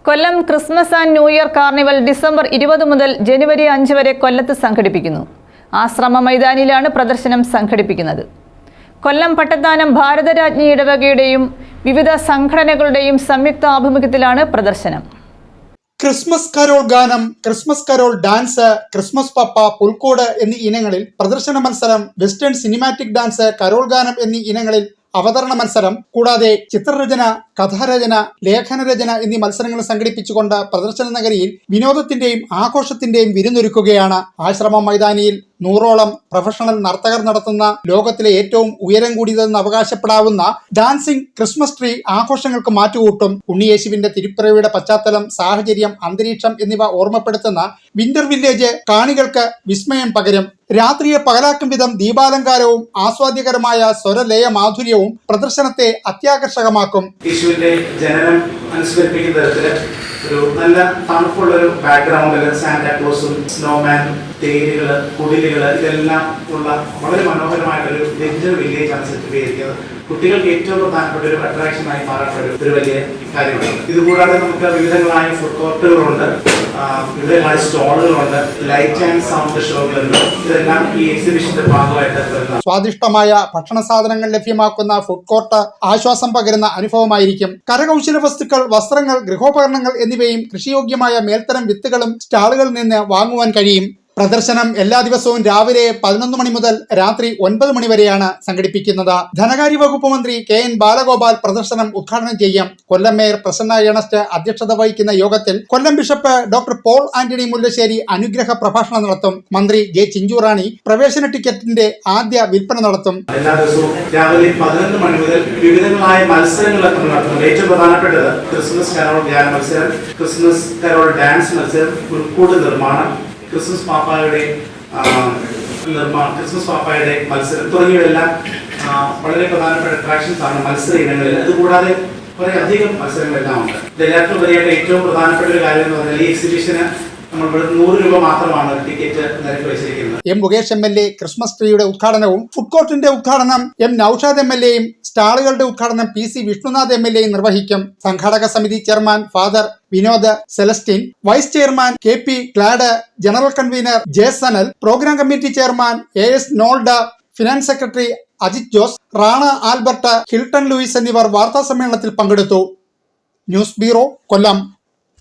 Kollam Christmas and new year carnival December 20 മുതൽ ജനുവരി 5 വരെ കൊല്ലത്ത് സംഘടിപ്പിക്കുന്നു. ആശ്രമ മൈതാനിയിലാണ് പ്രദർശനം സംഘടിപ്പിക്കുന്നത്. കൊല്ലം പട്ടത്താനം ഭാരതരാജ്ഞി ഇടവകയുടെയും വിവിധ സംഘടനകളുടെയും സംയുക്ത ആഭിമുഖ്യത്തിലാണ് പ്രദർശനം. ക്രിസ്മസ് കരോൾ ഗാനം, ക്രിസ്മസ് കരോൾ ഡാൻസ്, ക്രിസ്മസ് പപ്പ, പുൽക്കോട് എന്നീ ഇനങ്ങളിൽ പ്രദർശന മത്സരം, വെസ്റ്റേൺ സിനിമാറ്റിക് ഡാൻസ്, കരോൾ ഗാനം എന്നീ ഇനങ്ങളിൽ അവതരണ മത്സരം, കൂടാതെ ചിത്രരചന, കഥാരചന, ലേഖനരചന എന്നീ മത്സരങ്ങൾ സംഘടിപ്പിച്ചുകൊണ്ട് പ്രദർശന നഗരിയിൽ വിനോദത്തിന്റെയും ആഘോഷത്തിന്റെയും വിരുന്നൊരുക്കുകയാണ്. ആശ്രമ മൈതാനിയിൽ 100ഓളം പ്രൊഫഷണൽ നർത്തകർ നടത്തുന്ന ലോകത്തിലെ ഏറ്റവും ഉയരം കൂടിയതെന്ന് അവകാശപ്പെടാവുന്ന ഡാൻസിംഗ് ക്രിസ്മസ് ട്രീ ആഘോഷങ്ങൾക്ക് മാറ്റുകൂട്ടും. ഉണ്ണിയേശുവിന്റെ തിരുപ്പിറവിയുടെ പശ്ചാത്തലം, സാഹചര്യം, അന്തരീക്ഷം എന്നിവ ഓർമ്മപ്പെടുത്തുന്ന വിന്റർ വില്ലേജ് കാണികൾക്ക് വിസ്മയം പകരും. രാത്രിയെ പകലാക്കും വിധം ദീപാലങ്കാരവും ആസ്വാദ്യകരമായ സ്വരലയ മാധുര്യവും പ്രദർശനത്തെ അത്യാകർഷകമാക്കും. യേശുവിന്റെ ജനനം അനുസ്മരിപ്പിക്കുന്ന തരത്തില് ഒരു നല്ല തണുപ്പുള്ളൊരു ബാക്ക്ഗ്രൗണ്ടില് സാന്റാക്ലോസും സ്നോമാൻ, തേരുകള്, കുടിലുകള് ഇതെല്ലാം ഉള്ള വളരെ മനോഹരമായിട്ടൊരു വിന്റർ വില്ലേജ് ആണ് സെറ്റ് ചെയ്തിരിക്കുന്നത്. കുട്ടികൾക്ക് ഏറ്റവും പ്രധാനപ്പെട്ട ഒരു അട്രാക്ഷനായി മാറപ്പെട്ട ഒരു വലിയ കാര്യമാണ്. ഇതുകൂടാതെ നമുക്ക് വിവിധങ്ങളായ ഫുഡ് കോർട്ടുകളുണ്ട്, വിവിധങ്ങളായ സ്റ്റോളുകളുണ്ട്, ലൈറ്റ് ആൻഡ് സൗണ്ട് ഷോകളുണ്ട്. ഇതെല്ലാം ഈ എക്സിബിഷന്റെ ഭാഗമായിട്ട് സ്വാദിഷ്ടമായ ഭക്ഷണ സാധനങ്ങൾ ലഭ്യമാക്കുന്ന ഫുഡ് കോർട്ട് ആശ്വാസം പകരുന്ന അനുഭവമായിരിക്കും. കരകൗശല വസ്തുക്കൾ, വസ്ത്രങ്ങൾ, ഗൃഹോപകരണങ്ങൾ എന്നിവയും കൃഷിയോഗ്യമായ മേൽത്തരം വിത്തുകളും സ്റ്റാളുകളിൽ നിന്ന് വാങ്ങുവാൻ കഴിയും. പ്രദർശനം എല്ലാ ദിവസവും രാവിലെ 11 മണി മുതൽ രാത്രി 9 മണി വരെയാണ് സംഘടിപ്പിക്കുന്നത്. ധനകാര്യ വകുപ്പ് മന്ത്രി KN ബാലഗോപാൽ പ്രദർശനം ഉദ്ഘാടനം ചെയ്യും. കൊല്ലം മേയർ പ്രസന്ന ഏണസ്റ്റ് അധ്യക്ഷത വഹിക്കുന്ന യോഗത്തിൽ Kollam bishop doctor Paul Antony Mullassery അനുഗ്രഹ പ്രഭാഷണം നടത്തും. മന്ത്രി ജെ ചിഞ്ചുറാണി പ്രവേശന ടിക്കറ്റിന്റെ ആദ്യ വിൽപ്പന നടത്തും. എല്ലാ ദിവസവും രാവിലെ 11 മണി മുതൽ വിവിധങ്ങളായ മത്സരങ്ങളൊക്കെ നടത്തുന്നത്. ഏറ്റവും പ്രധാനപ്പെട്ടത് ക്രിസ്മസ് കരോൾ ധ്യാന മത്സരം, ക്രിസ്മസ് കരോൾ ഡാൻസ് മത്സരം, പുൽക്കൂട് നിർമ്മാണം, ക്രിസ്മസ് പാപ്പായുടെ മത്സരം തുടങ്ങിയവയെല്ലാം വളരെ പ്രധാനപ്പെട്ട അട്രാക്ഷൻസ് ആണ് മത്സര ഇനങ്ങളിൽ. അതുകൂടാതെ കുറെ അധികം മത്സരങ്ങളെല്ലാം ഉണ്ട്. ഇതെല്ലാവർക്കും ഉപരിയായിട്ട് ഏറ്റവും പ്രധാനപ്പെട്ട ഒരു കാര്യം എന്ന് പറഞ്ഞാൽ ഈ എക്സിബിഷന് നമ്മൾ 100 രൂപ മാത്രമാണ് ടിക്കറ്റ് നിരക്ക് വെച്ചിരിക്കുന്നത്. എം മുകേഷ് MLA ക്രിസ്മസ് ട്രീയുടെ ഉദ്ഘാടനവും ഫുഡ് കോർട്ടിന്റെ ഉദ്ഘാടനം M നൌഷാദ് MLAയും സ്റ്റാളുകളുടെ ഉദ്ഘാടനം PC വിഷ്ണുനാഥ് MLAയും നിർവഹിക്കും. സംഘാടക സമിതി chairman father Vinod Celestine, vice chairman KP Claude, general convener J Sanal, programme committee chairman AS നോൾഡ, finance secretary Ajith Jose, Rana Albert, Hilton Louis എന്നിവർ വാർത്താ സമ്മേളനത്തിൽ പങ്കെടുത്തു. ന്യൂസ് ബ്യൂറോ, കൊല്ലം.